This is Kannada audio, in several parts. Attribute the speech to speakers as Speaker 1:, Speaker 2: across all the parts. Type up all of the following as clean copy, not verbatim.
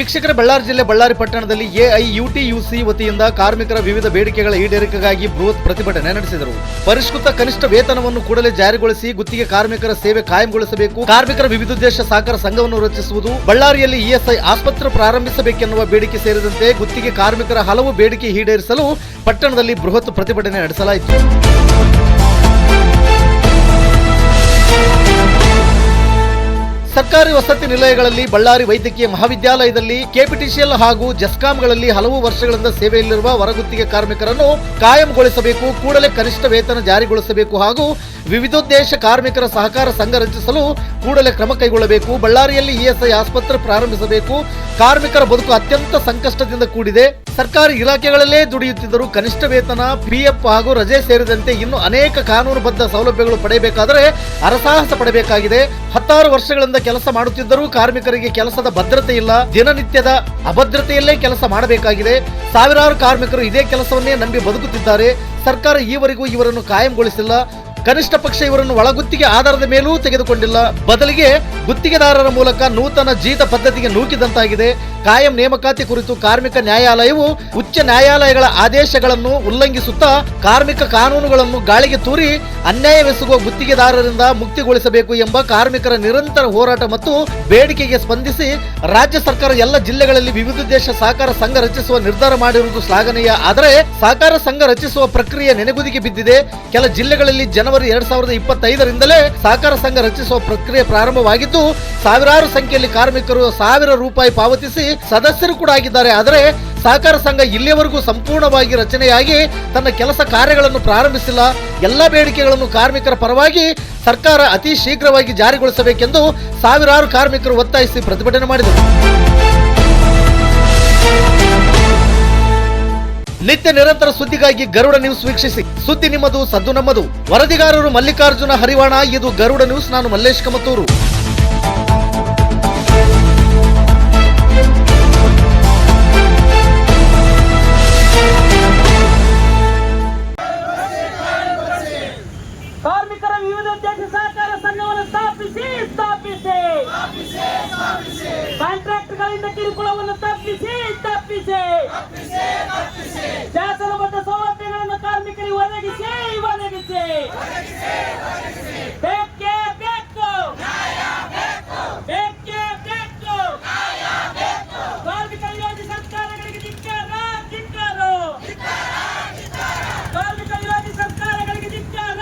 Speaker 1: ವೀಕ್ಷಕರೇ, ಬಳ್ಳಾರಿ ಜಿಲ್ಲೆ ಬಳ್ಳಾರಿ ಪಟ್ಟಣದಲ್ಲಿ ಎಐಯುಟಿಯುಸಿ ವತಿಯಿಂದ ಕಾರ್ಮಿಕರ ವಿವಿಧ ಬೇಡಿಕೆಗಳ ಈಡೇರಿಕೆಗಾಗಿ ಬೃಹತ್ ಪ್ರತಿಭಟನೆ ನಡೆಸಿದರು. ಪರಿಷ್ಕೃತ ಕನಿಷ್ಠ ವೇತನವನ್ನು ಕೂಡಲೇ ಜಾರಿಗೊಳಿಸಿ ಗುತ್ತಿಗೆ ಕಾರ್ಮಿಕರ ಸೇವೆ ಕಾಯಂಗೊಳಿಸಬೇಕು, ಕಾರ್ಮಿಕರ ವಿವಿಧೋದ್ದೇಶ ಸಹಕಾರ ಸಂಘವನ್ನು ರಚಿಸುವುದು, ಬಳ್ಳಾರಿಯಲ್ಲಿ ಇಎಸ್ಐ ಆಸ್ಪತ್ರೆ ಪ್ರಾರಂಭಿಸಬೇಕೆನ್ನುವ ಬೇಡಿಕೆ ಸೇರಿದಂತೆ ಗುತ್ತಿಗೆ ಕಾರ್ಮಿಕರ ಹಲವು ಬೇಡಿಕೆ ಈಡೇರಿಸಲು ಪಟ್ಟಣದಲ್ಲಿ ಬೃಹತ್ ಪ್ರತಿಭಟನೆ ನಡೆಸಲಾಯಿತು. ಸರ್ಕಾರಿ ವಸತಿ ನಿಲಯಗಳಲ್ಲಿ, ಬಳ್ಳಾರಿ ವೈದ್ಯಕೀಯ ಮಹಾವಿದ್ಯಾಲಯದಲ್ಲಿ, ಕೆಪಿಟಿಸಿಎಲ್ ಹಾಗೂ ಜೆಸ್ಕಾಂಗಳಲ್ಲಿ ಹಲವು ವರ್ಷಗಳಿಂದ ಸೇವೆಯಲ್ಲಿರುವ ಹೊರಗುತ್ತಿಗೆ ಕಾರ್ಮಿಕರನ್ನು ಕಾಯಂಗೊಳಿಸಬೇಕು, ಕೂಡಲೇ ಕನಿಷ್ಠ ವೇತನ ಜಾರಿಗೊಳಿಸಬೇಕು ಹಾಗೂ ವಿವಿಧೋದ್ದೇಶ ಕಾರ್ಮಿಕರ ಸಹಕಾರ ಸಂಘ ರಚಿಸಲು ಕೂಡಲೇ ಕ್ರಮ ಕೈಗೊಳ್ಳಬೇಕು. ಬಳ್ಳಾರಿಯಲ್ಲಿ ಇಎಸ್ಐ ಆಸ್ಪತ್ರೆ ಪ್ರಾರಂಭಿಸಬೇಕು. ಕಾರ್ಮಿಕರ ಬದುಕು ಅತ್ಯಂತ ಸಂಕಷ್ಟದಿಂದ ಕೂಡಿದೆ. ಸರ್ಕಾರಿ ಇಲಾಖೆಗಳಲ್ಲೇ ದುಡಿಯುತ್ತಿದ್ದರೂ ಕನಿಷ್ಠ ವೇತನ, ಪಿಎಫ್ ಹಾಗೂ ರಜೆ ಸೇರಿದಂತೆ ಇನ್ನು ಅನೇಕ ಕಾನೂನುಬದ್ಧ ಸೌಲಭ್ಯಗಳು ಪಡೆಯಬೇಕಾದರೆ ಹರಸಾಹಸ ಪಡಬೇಕಾಗಿದೆ. 16 ವರ್ಷಗಳಿಂದ ಕೆಲಸ ಮಾಡುತ್ತಿದ್ದರೂ ಕಾರ್ಮಿಕರಿಗೆ ಕೆಲಸದ ಭದ್ರತೆ ಇಲ್ಲ. ದಿನನಿತ್ಯದ ಅಭದ್ರತೆಯಲ್ಲೇ ಕೆಲಸ ಮಾಡಬೇಕಾಗಿದೆ. ಸಾವಿರಾರು ಕಾರ್ಮಿಕರು ಇದೇ ಕೆಲಸವನ್ನೇ ನಂಬಿ ಬದುಕುತ್ತಿದ್ದಾರೆ. ಸರ್ಕಾರ ಈವರೆಗೂ ಇವರನ್ನು ಕಾಯಂಗೊಳಿಸಿಲ್ಲ. ಕನಿಷ್ಠ ಪಕ್ಷ ಇವರನ್ನು ಒಳಗುತ್ತಿಗೆ ಆಧಾರದ ಮೇಲೂ ತೆಗೆದುಕೊಂಡಿಲ್ಲ. ಬದಲಿಗೆ ಗುತ್ತಿಗೆದಾರರ ಮೂಲಕ ನೂತನ ಜೀತ ಪದ್ಧತಿಗೆ ನೂಕಿದಂತಾಗಿದೆ. ಕಾಯಂ ನೇಮಕಾತಿ ಕುರಿತು ಕಾರ್ಮಿಕ ನ್ಯಾಯಾಲಯವು ಉಚ್ಚ ನ್ಯಾಯಾಲಯಗಳ ಆದೇಶಗಳನ್ನು ಉಲ್ಲಂಘಿಸುತ್ತಾ ಕಾರ್ಮಿಕ ಕಾನೂನುಗಳನ್ನು ಗಾಳಿಗೆ ತೂರಿ ಅನ್ಯಾಯವೆಸಗುವ ಗುತ್ತಿಗೆದಾರರಿಂದ ಮುಕ್ತಿಗೊಳಿಸಬೇಕು ಎಂಬ ಕಾರ್ಮಿಕರ ನಿರಂತರ ಹೋರಾಟ ಮತ್ತು ಬೇಡಿಕೆಗೆ ಸ್ಪಂದಿಸಿ ರಾಜ್ಯ ಸರ್ಕಾರ ಎಲ್ಲ ಜಿಲ್ಲೆಗಳಲ್ಲಿ ವಿವಿಧೋದ್ದೇಶ ಸಹಕಾರ ಸಂಘ ರಚಿಸುವ ನಿರ್ಧಾರ ಮಾಡಿರುವುದು ಶ್ಲಾಘನೀಯ. ಆದರೆ ಸಹಕಾರ ಸಂಘ ರಚಿಸುವ ಪ್ರಕ್ರಿಯೆ ನೆನೆಗುದಿಗೆ ಬಿದ್ದಿದೆ. ಕೆಲ ಜಿಲ್ಲೆಗಳಲ್ಲಿ ಜನವರಿ 2025ರಿಂದಲೇ ಸಹಕಾರ ಸಂಘ ರಚಿಸುವ ಪ್ರಕ್ರಿಯೆ ಪ್ರಾರಂಭವಾಗಿದ್ದು, ಸಾವಿರಾರು ಸಂಖ್ಯೆಯಲ್ಲಿ ಕಾರ್ಮಿಕರು ₹1000 ಪಾವತಿಸಿ ಸದಸ್ಯರು ಕೂಡ ಆಗಿದ್ದಾರೆ. ಆದರೆ ಸಹಕಾರ ಸಂಘ ಇಲ್ಲಿಯವರೆಗೂ ಸಂಪೂರ್ಣವಾಗಿ ರಚನೆಯಾಗಿ ತನ್ನ ಕೆಲಸ ಕಾರ್ಯಗಳನ್ನು ಪ್ರಾರಂಭಿಸಿಲ್ಲ. ಎಲ್ಲ ಬೇಡಿಕೆಗಳನ್ನು ಕಾರ್ಮಿಕರ ಪರವಾಗಿ ಸರ್ಕಾರ ಅತಿ ಶೀಘ್ರವಾಗಿ ಜಾರಿಗೊಳಿಸಬೇಕೆಂದು ಸಾವಿರಾರು ಕಾರ್ಮಿಕರು ಒತ್ತಾಯಿಸಿ ಪ್ರತಿಭಟನೆ ಮಾಡಿದರು. ನಿತ್ಯ ನಿರಂತರ ಸುದ್ದಿಗಾಗಿ ಗರುಡ ನ್ಯೂಸ್ ವೀಕ್ಷಿಸಿ. ಸುದ್ದಿ ನಿಮ್ಮದು, ಸದ್ದು ನಮ್ಮದು. ವರದಿಗಾರರು ಮಲ್ಲಿಕಾರ್ಜುನ ಹರಿವಾಣ. ಇದು ಗರುಡ ನ್ಯೂಸ್. ನಾನು ಮಲ್ಲೇಶ್ ಕಮತೂರು.
Speaker 2: ಕಾರ್ಮಿಕರ ವಿವಿಧೋದ್ದೇಶ ಸಹಕಾರ ಸಂಘವನ್ನು ಸ್ಥಾಪಿಸಿ ಕಾಂಟ್ರಾಕ್ಟ್ಗಳಿಂದ ಕಿರುಕುಳವನ್ನು ತಪ್ಪಿಸಿ ಶಾಸನಬದ್ಧ ಸೌಲಭ್ಯಗಳನ್ನು ಕಾರ್ಮಿಕರಿಗೆ ಒದಗಿಸಿ ಬೇಕೇ ಬೇಕು. ಕಾರ್ಮಿಕ ವಿರೋಧಿ ಸರ್ಕಾರಗಳಿಗೆ ಧಿಕ್ಕಾರ. ಕಾರ್ಮಿಕ ವಿರೋಧಿ ಸರ್ಕಾರಗಳಿಗೆ ಧಿಕ್ಕಾರ.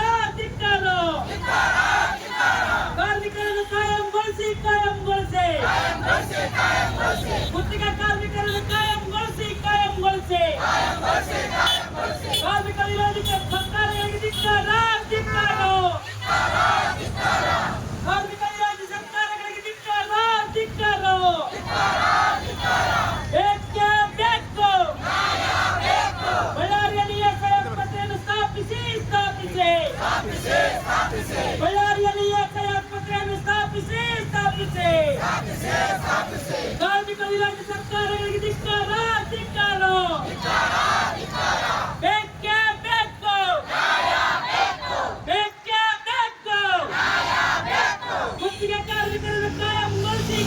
Speaker 2: ಕಾರ್ಮಿಕರನ್ನು ಕಾಯಂಗೊಳಿಸಿ ಗುತ್ತಿಗೆ ಕಾರ್ಮಿಕರನ್ನು ಕಾಯಂಗೊಳಿಸಿ ಕಾರ್ಮಿಕ ವಿರೋಧಿ ಸರ್ಕಾರಗಳಿಗೆ ಧಿಕ್ಕಾರ. ಕಾರ್ಮಿಕ ವಿರೋಧಿ ಸರ್ಕಾರಗಳಿಗೆ ಧಿಕ್ಕಾರ. ಬೇಕೇ ಬೇಕು. ಬಳ್ಳಾರಿಯಲ್ಲಿ ಇಎಸ್ಐ ಆಸ್ಪತ್ರೆಯನ್ನು ಸ್ಥಾಪಿಸಿ ಬಳ್ಳಾರಿಯಲ್ಲಿ ಇಎಸ್ಐ ಆಸ್ಪತ್ರೆಯನ್ನು ಸ್ಥಾಪಿಸಿ ಕಾರ್ಮಿಕ ವಿರೋಧಿ ಸರ್ಕಾರಗಳಿಗೆ ಧಿಕ್ಕಾರ. ಬೇಕೇ ಬೇಕು. ಗುತ್ತಿಗೆ ಕಾರ್ಮಿಕರನ್ನು ಕಾಯಂಗೊಳಿಸಿ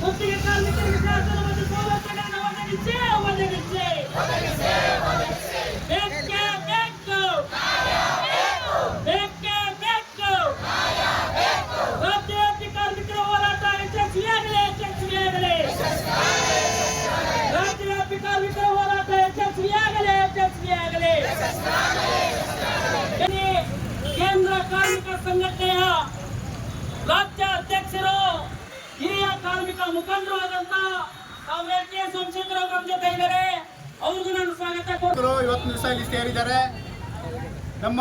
Speaker 2: ಗುತ್ತಿಗೆ ಕಾರ್ಮಿಕರಿಗೆ ಶಾಸನಬದ್ಧ ಸೌಲಭ್ಯಗಳನ್ನು ಒದಗಿಸಿ ಬೇಕೇ ಬೇಕು. ರಾಜ್ಯವ್ಯಾಪಿ ಕಾರ್ಮಿಕರ ಹೋರಾಟ ಯಶಸ್ವಿಯಾಗಲಿ. ರಾಜ್ಯವ್ಯಾಪಿ ಕಾರ್ಮಿಕರ ಹೋರಾಟ ಯಶಸ್ವಿಯಾಗಲಿ. ಕೇಂದ್ರ ಕಾರ್ಮಿಕ ಸಂಘಟನೆಯ ರಾಜ್ಯ ಅಧ್ಯಕ್ಷರು, ಹಿರಿಯ ಕಾರ್ಮಿಕ ಮುಖಂಡರು ಆದಂತ ಕಾಮ್ರೇಡ್ ಕೆ ಸೋಮಶೇಖರ್ ಅವರು ನಮ್ಮ ಜೊತೆ ಇದ್ದಾರೆ. ಅವ್ರಿಗೂ ನಾನು ಸ್ವಾಗತ ಕೊಡ್ತೀನಿ.
Speaker 3: ಇವತ್ತು ದಿವಸ ಇಲ್ಲಿ ಸೇರಿದ್ದಾರೆ. ನಮ್ಮ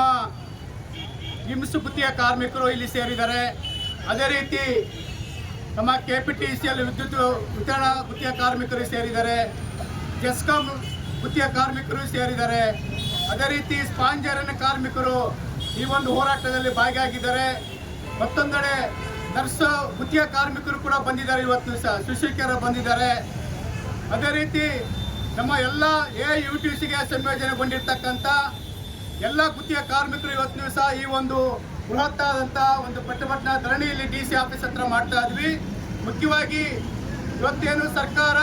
Speaker 3: ಗಿಮ್ಸ್ ಗುತ್ತಿಗೆ ಕಾರ್ಮಿಕರು ಇಲ್ಲಿ ಸೇರಿದ್ದಾರೆ. ಅದೇ ರೀತಿ ನಮ್ಮ ಕೆಪಿಟಿಸಿಎಲ್ ವಿದ್ಯುತ್ ವಿತರಣಾ ಗುತ್ತಿಗೆ ಕಾರ್ಮಿಕರು ಸೇರಿದ್ದಾರೆ. ಜೆಸ್ಕಾಂ ಗುತ್ತಿಗೆ ಕಾರ್ಮಿಕರು ಸೇರಿದ್ದಾರೆ. ಅದೇ ರೀತಿ ಸ್ಪಾಂಜರನ್ ಕಾರ್ಮಿಕರು ಈ ಒಂದು ಹೋರಾಟದಲ್ಲಿ ಭಾಗಿಯಾಗಿದ್ದಾರೆ. ಮತ್ತೊಂದೆಡೆ ನರ್ಸ್ ಗುತ್ತಿಗೆ ಕಾರ್ಮಿಕರು ಕೂಡ ಬಂದಿದ್ದಾರೆ. ಇವತ್ತು ದಿವಸ ಸುಶೀಕರ ಬಂದಿದ್ದಾರೆ. ಅದೇ ರೀತಿ ನಮ್ಮ ಎಲ್ಲ ಎಐಯುಟಿಯುಸಿಗೆ ಸಂಯೋಜನೆಗೊಂಡಿರ್ತಕ್ಕಂಥ ಎಲ್ಲ ಗುತ್ತಿಗೆ ಕಾರ್ಮಿಕರು ಇವತ್ತು ದಿವಸ ಈ ಒಂದು ಬೃಹತ್ತಾದಂಥ ಒಂದು ಪ್ರತಿಭಟನಾ ಧರಣಿಯಲ್ಲಿ DC ಆಫೀಸ್ ಹತ್ರ ಮಾಡ್ತಾ ಇದ್ವಿ. ಮುಖ್ಯವಾಗಿ ಇವತ್ತೇನು ಸರ್ಕಾರ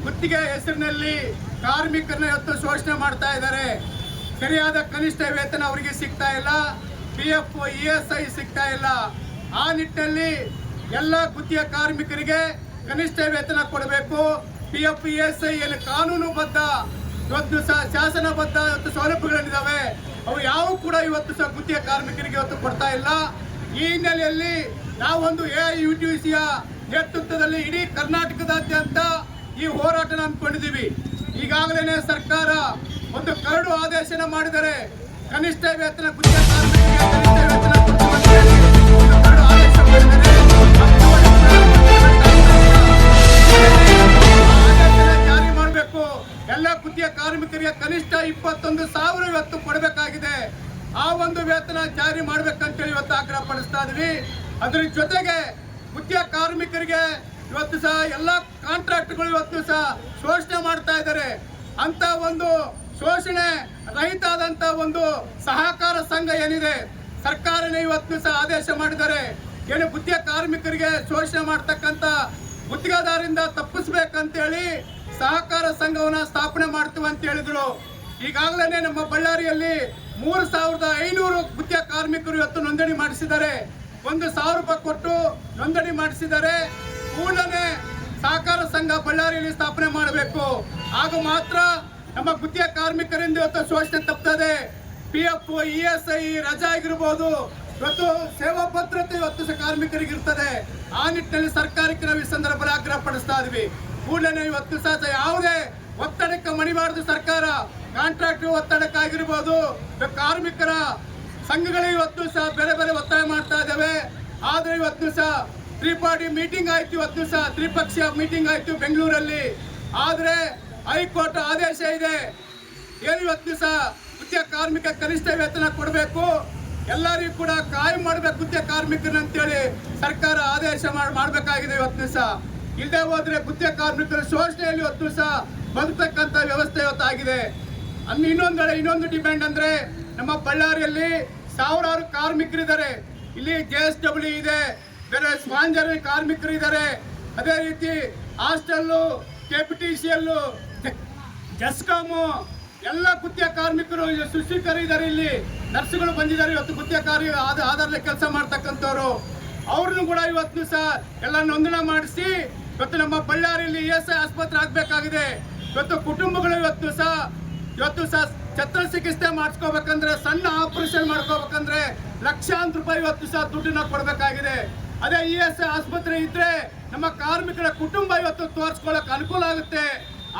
Speaker 3: ಗುತ್ತಿಗೆ ಹೆಸರಿನಲ್ಲಿ ಕಾರ್ಮಿಕರನ್ನ ಇವತ್ತು ಶೋಷಣೆ ಮಾಡ್ತಾ ಇದ್ದಾರೆ. ಸರಿಯಾದ ಕನಿಷ್ಠ ವೇತನ ಅವರಿಗೆ ಸಿಗ್ತಾ ಇಲ್ಲ, PF ESI ಸಿಗ್ತಾ ಇಲ್ಲ. ಆ ನಿಟ್ಟಿನಲ್ಲಿ ಎಲ್ಲ ಗುತ್ತಿಗೆ ಕಾರ್ಮಿಕರಿಗೆ ಕನಿಷ್ಠ ವೇತನ ಕೊಡಬೇಕು. PF ESI ಏನು ಕಾನೂನುಬದ್ಧ ಇವತ್ತು ಶಾಸನಬದ್ಧ ಇವತ್ತು ಸೌಲಭ್ಯಗಳಿದ್ದಾವೆ, ಅವು ಯಾವ ಕೂಡ ಇವತ್ತು ಗುತ್ತಿಗೆ ಕಾರ್ಮಿಕರಿಗೆ ಇವತ್ತು ಕೊಡ್ತಾ ಇಲ್ಲ. ಈ ಹಿನ್ನೆಲೆಯಲ್ಲಿ ನಾವೊಂದು AIUTUCಯ ನೇತೃತ್ವದಲ್ಲಿ ಇಡೀ ಕರ್ನಾಟಕದಾದ್ಯಂತ ಈ ಹೋರಾಟ ಹಮ್ಮಿಕೊಂಡಿದ್ದೀವಿ. ಈಗಾಗಲೇ ಸರ್ಕಾರ ಒಂದು ಕರಡು ಆದೇಶನ ಮಾಡಿದರೆ ಕನಿಷ್ಠ ವೇತನ ಗುತ್ತಿಗೆ ಕಾರ್ಮಿಕರಿಗೆ ಕನಿಷ್ಠ ವೇತನ ಕೊಡುವಂತೆ ಒಂದು ಕರಡು ಆದೇಶ ಮಾಡಿದರೆ ಜಾರಿ ಮಾಡಬೇಕು. ಎಲ್ಲ ಗುತ್ತಿಗೆ ಕಾರ್ಮಿಕರಿಗೆ ಕನಿಷ್ಠ 21,000 ಇವತ್ತು ಕೊಡಬೇಕಾಗಿದೆ. ಆ ಒಂದು ವೇತನ ಜಾರಿ ಮಾಡ್ಬೇಕಂತೇಳಿ ಇವತ್ತು ಆಗ್ರಹ ಪಡಿಸ್ತಾ ಇದ್ವಿ. ಅದ್ರ ಜೊತೆಗೆ ಗುತ್ತಿಗೆ ಕಾರ್ಮಿಕರಿಗೆ ಇವತ್ತು ಸಹ ಎಲ್ಲ ಕಾಂಟ್ರಾಕ್ಟ್ಗಳು ಇವತ್ತು ಸಹ ಶೋಷಣೆ ಮಾಡ್ತಾ ಇದ್ದಾರೆ. ಅಂತ ಒಂದು ಶೋಷಣೆ ರಹಿತ ಆದಂತ ಒಂದು ಸಹಕಾರ ಸಂಘ ಏನಿದೆ, ಸರ್ಕಾರನೇ ಇವತ್ತು ಸಹ ಆದೇಶ ಮಾಡಿದ್ದಾರೆ. ಏನು ಗುತ್ತಿಗೆ ಕಾರ್ಮಿಕರಿಗೆ ಶೋಷಣೆ ಮಾಡ್ತಕ್ಕಂಥ ಗುತ್ತಿಗೆದಾರರಿಂದ ತಪ್ಪಿಸ್ಬೇಕಂತೇಳಿ ಸಹಕಾರ ಸಂಘವನ್ನ ಸ್ಥಾಪನೆ ಮಾಡ್ತೀವಿ ಅಂತ ಹೇಳಿದ್ರು. ಈಗಾಗಲೇ ನಮ್ಮ ಬಳ್ಳಾರಿಯಲ್ಲಿ 3,500 ಗುತ್ತಿಗೆ ಕಾರ್ಮಿಕರು ಇವತ್ತು ನೋಂದಣಿ ಮಾಡಿಸಿದ್ದಾರೆ. 1,000 ರೂಪಾಯಿ ಕೊಟ್ಟು ನೋಂದಣಿ ಮಾಡಿಸಿದ್ದಾರೆ. ಕೂಡಲೇ ಸಹಕಾರ ಸಂಘ ಬಳ್ಳಾರಿಯಲ್ಲಿ ಸ್ಥಾಪನೆ ಮಾಡಬೇಕು. ಆಗ ಮಾತ್ರ ನಮ್ಮ ಗುತ್ತಿಗೆ ಕಾರ್ಮಿಕರಿಂದ ಇವತ್ತು ಶೋಷಣೆ ತಪ್ಪುತ್ತದೆ. PF ESI ರಜಾ ಆಗಿರ್ಬೋದು, ಇವತ್ತು ಸೇವಾ ಭದ್ರತೆ ಇವತ್ತು ಸಹ ಕಾರ್ಮಿಕರಿಗೆ ಇರ್ತದೆ. ಆ ನಿಟ್ಟಿನಲ್ಲಿ ಸರ್ಕಾರಕ್ಕೆ ನಾವು ಈ ಸಂದರ್ಭದಲ್ಲಿ ಆಗ್ರಹ ಪಡಿಸ್ತಾ ಇದ್ವಿ. ಕೂಡಲೇ ಇವತ್ತು ಸಹ ಯಾವುದೇ ಒತ್ತಡಕ್ಕೆ ಮಣಿಬಾರದು ಸರ್ಕಾರ. ಕಾಂಟ್ರಾಕ್ಟ್ ಒತ್ತಡಕ್ಕಾಗಿರ್ಬೋದು, ಕಾರ್ಮಿಕರ ಸಂಘಗಳು ಇವತ್ತು ಸಹ ಬೇರೆ ಬೇರೆ ಒತ್ತಾಯ ಮಾಡ್ತಾ ಇದ್ದಾವೆ. ಆದ್ರೆ ಇವತ್ತು ಸಹ ತ್ರಿಪಾಠಿ ಮೀಟಿಂಗ್ ಆಯ್ತು, ಇವತ್ತು ಸಹ ತ್ರಿಪಕ್ಷೀಯ ಮೀಟಿಂಗ್ ಆಯ್ತು ಬೆಂಗಳೂರಲ್ಲಿ. ಆದ್ರೆ ಹೈಕೋರ್ಟ್ ಆದೇಶ ಇದೆ, ಏನು ಇವತ್ತು ಸಹ ಗುತ್ತಿಗೆ ಕಾರ್ಮಿಕ ಕನಿಷ್ಠ ವೇತನ ಕೊಡಬೇಕು, ಎಲ್ಲರಿಗೂ ಕೂಡ ಕಾಯಂ ಮಾಡಬೇಕು ಗುತ್ತಿಗೆ ಕಾರ್ಮಿಕರನ್ನ ಅಂತೇಳಿ ಸರ್ಕಾರ ಆದೇಶ ಮಾಡಬೇಕಾಗಿದೆ. ಇವತ್ತು ಸಹ ಇಲ್ಲದೆ ಹೋದ್ರೆ ಗುತ್ತಿಗೆ ಕಾರ್ಮಿಕರ ಶೋಷಣೆಯಲ್ಲಿ ಇವತ್ತು ಸಹ ಬದುಕತಕ್ಕಂಥ ವ್ಯವಸ್ಥೆ ಇವತ್ತಾಗಿದೆ. ಇನ್ನೊಂದು ಡಿಮ್ಯಾಂಡ್ ಅಂದ್ರೆ ನಮ್ಮ ಬಳ್ಳಾರಿಯಲ್ಲಿ ಸಾವಿರಾರು ಕಾರ್ಮಿಕರಿದ್ದಾರೆ. ಇಲ್ಲಿ JSW ಇದೆ, ಬೇರೆ ಸ್ಪಾಂಜರ್ ಕಾರ್ಮಿಕರು ಇದ್ದಾರೆ. ಅದೇ ರೀತಿ ಹಾಸ್ಟೆಲ್, KPTCL, ಜಸ್ಕಾಮ್ ಎಲ್ಲ ಗುತ್ತಿಗೆ ಕಾರ್ಮಿಕರು, ಸುಶೀಕರು ಇದ್ದಾರೆ. ಇಲ್ಲಿ ನರ್ಸ್ಗಳು ಬಂದಿದ್ದಾರೆ ಇವತ್ತು ಗುತ್ತಿಗೆ ಆಧಾರದ ಕೆಲಸ ಮಾಡ್ತಕ್ಕಂಥವ್ರು. ಅವ್ರನ್ನು ಕೂಡ ಇವತ್ತು ಸಹ ಎಲ್ಲ ನೋಂದಣಿ ಮಾಡಿಸಿ ಇವತ್ತು ನಮ್ಮ ಬಳ್ಳಾರಿಯಲ್ಲಿ ESI ಆಸ್ಪತ್ರೆ ಆಗ್ಬೇಕಾಗಿದೆ. ಇವತ್ತು ಕುಟುಂಬಗಳು ಇವತ್ತು ಸಹ ಶಸ್ತ್ರಚಿಕಿತ್ಸೆ ಮಾಡಿಸ್ಕೋಬೇಕಂದ್ರೆ, ಸಣ್ಣ ಆಪರೇಷನ್ ಮಾಡ್ಕೋಬೇಕಂದ್ರೆ ಲಕ್ಷಾಂತರ ರೂಪಾಯಿ ಇವತ್ತು ಸಹ ದುಡ್ಡನ್ನ ಕೊಡಬೇಕಾಗಿದೆ. ಅದೇ ESI ಆಸ್ಪತ್ರೆ ಇದ್ರೆ ನಮ್ಮ ಕಾರ್ಮಿಕರ ಕುಟುಂಬ ಇವತ್ತು ತೋರಿಸ್ಕೊಳ್ಳೋಕೆ ಅನುಕೂಲ ಆಗುತ್ತೆ.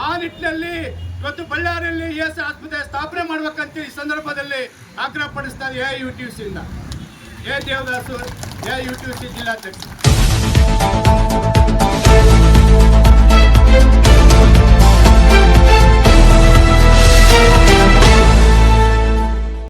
Speaker 3: ಆ ನಿಟ್ಟಿನಲ್ಲಿ ಇವತ್ತು ಬಳ್ಳಾರಿಯಲ್ಲಿ ESI ಆಸ್ಪತ್ರೆ ಸ್ಥಾಪನೆ ಮಾಡ್ಬೇಕಂತ ಈ ಸಂದರ್ಭದಲ್ಲಿ ಆಗ್ರಹ ಪಡಿಸ್ತಾ AIUTUC ಇಂದ. ದೇವದಾಸು, AIUTUC ಜಿಲ್ಲಾಧ್ಯಕ್ಷ.